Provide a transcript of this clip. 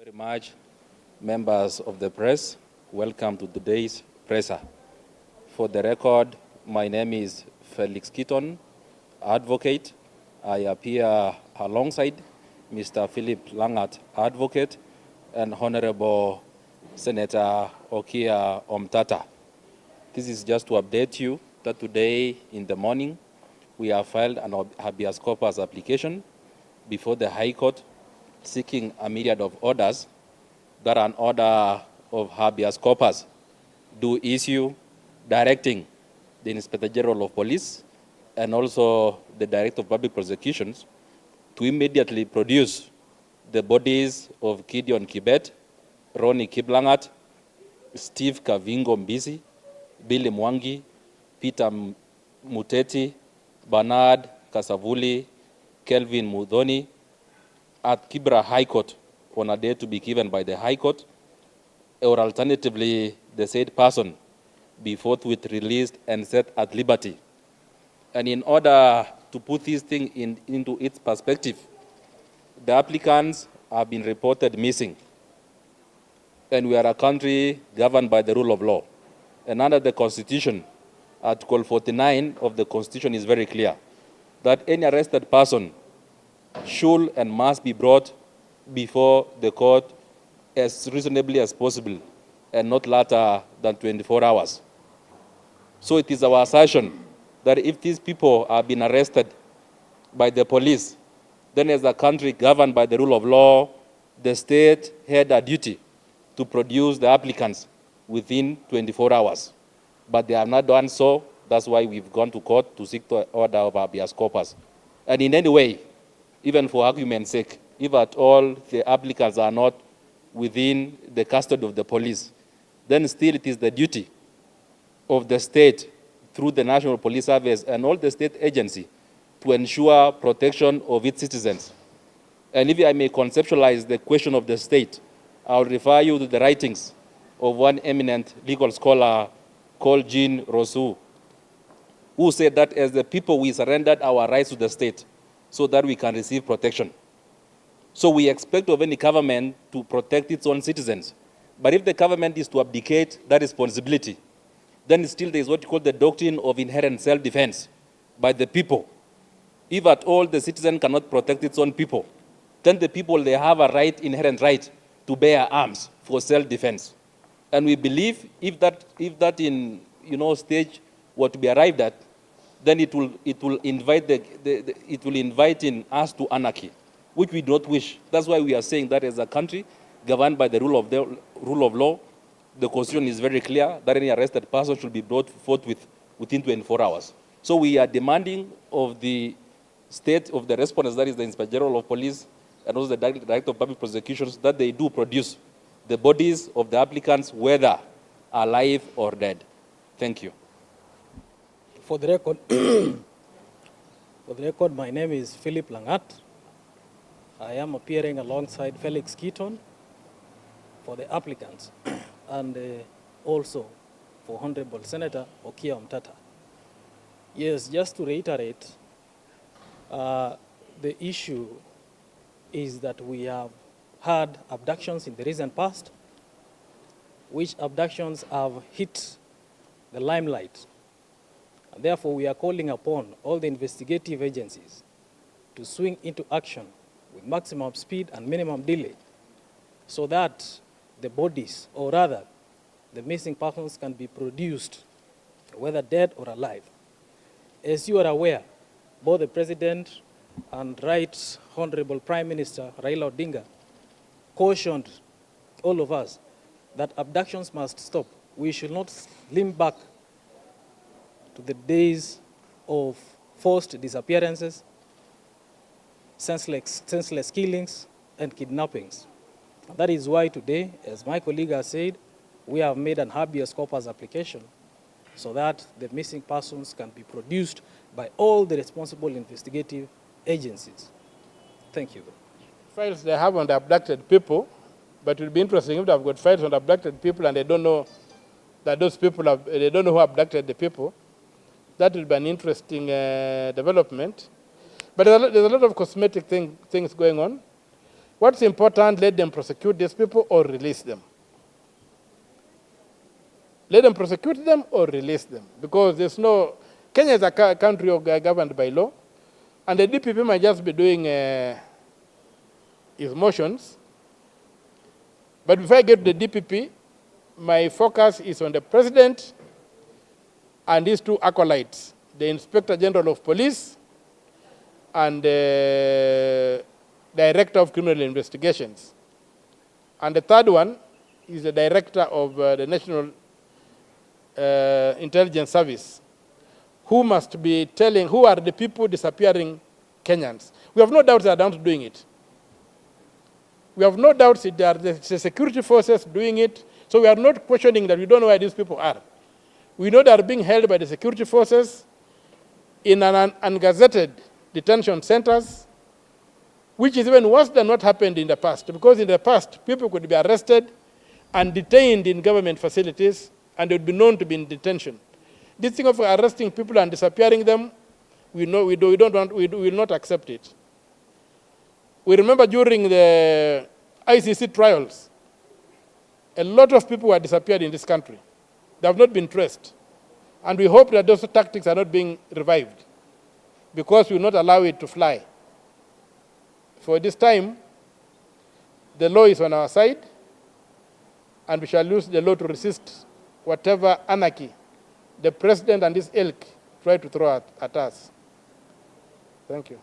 very much, members of the press. Welcome to today's presser. For the record, my name is Felix Keaton, advocate. I appear alongside Mr. Philip Langat, advocate, and Honorable Senator Okiyah Omtata. This is just to update you that today in the morning, we have filed an habeas corpus application before the High Court seeking a myriad of orders that an order of habeas corpus do issue directing the Inspector General of Police and also the Director of Public Prosecutions to immediately produce the bodies of Gideon Kibet, Ronnie Kiblangat, Steve Kavingo Mbisi, Billy Mwangi, Peter Muteti, Bernard Kasavuli, Kelvin Mudhoni, at Kibra High Court on a day to be given by the High Court, or alternatively, the said person be forthwith released and set at liberty. And in order to put this thing into its perspective, the applicants have been reported missing. And we are a country governed by the rule of law. And under the Constitution, Article 49 of the Constitution is very clear that any arrested person should and must be brought before the court as reasonably as possible and not later than 24 hours. So it is our assertion that if these people have been arrested by the police, then as a country governed by the rule of law, the state had a duty to produce the applicants within 24 hours. But they have not done so. That's why we've gone to court to seek the order of habeas corpus. And in any way, even for argument's sake, if at all the applicants are not within the custody of the police, then still it is the duty of the state through the National Police Service and all the state agencies to ensure protection of its citizens. And if I may conceptualize the question of the state, I'll refer you to the writings of one eminent legal scholar called Jean Rousseau, who said that as the people we surrendered our rights to the state so that we can receive protection. So we expect of any government to protect its own citizens. But if the government is to abdicate that responsibility, then still there is what you call the doctrine of inherent self-defense by the people. If at all the citizen cannot protect its own people, then the people, they have a right, inherent right to bear arms for self-defense. And we believe if that in stage were to be arrived at, then it will invite in us to anarchy, which we do not wish. That's why we are saying that as a country governed by the rule of law, the Constitution is very clear that any arrested person should be brought forthwith within 24 hours. So we are demanding of the state, of the respondents, that is the Inspector General of Police and also the Director of Public Prosecutions, that they do produce the bodies of the applicants, whether alive or dead. Thank you. For the record, my name is Philip Langat. I am appearing alongside Felix Keaton for the applicants and also for Honorable Senator Okiyah Omtata. Yes, just to reiterate, the issue is that we have had abductions in the recent past, which abductions have hit the limelight. And therefore, we are calling upon all the investigative agencies to swing into action with maximum speed and minimum delay so that the bodies, or rather, the missing persons can be produced, whether dead or alive. As you are aware, both the President and Right Honorable Prime Minister Raila Odinga cautioned all of us that abductions must stop. We should not limp back to the days of forced disappearances, senseless killings, and kidnappings. And that is why today, as my colleague has said, we have made an habeas corpus application so that the missing persons can be produced by all the responsible investigative agencies. Thank you. Files they have on the abducted people, but it will be interesting if they have got files on abducted people and they don't know that those people they don't know who abducted the people. That will be an interesting development. But there's a lot of cosmetic things going on. What's important, let them prosecute these people or release them. Let them prosecute them or release them. Because there's no, Kenya is a country governed by law, and the DPP might just be doing his motions. But before I get to the DPP, my focus is on the president and his two acolytes, the Inspector General of Police and the Director of Criminal Investigations. And the third one is the Director of the National Intelligence Service, who must be telling who are the people disappearing Kenyans. We have no doubts they are down to doing it. We have no doubts that they are the security forces doing it. So we are not questioning that we don't know where these people are. We know they are being held by the security forces in an ungazetted detention centers, which is even worse than what happened in the past. Because in the past, people could be arrested and detained in government facilities, and they would be known to be in detention. This thing of arresting people and disappearing them, we will not accept it. We remember during the ICC trials, a lot of people were disappeared in this country. They have not been traced. And we hope that those tactics are not being revived, because we will not allow it to fly. For this time, the law is on our side, and we shall use the law to resist whatever anarchy the president and his ilk try to throw at us. Thank you.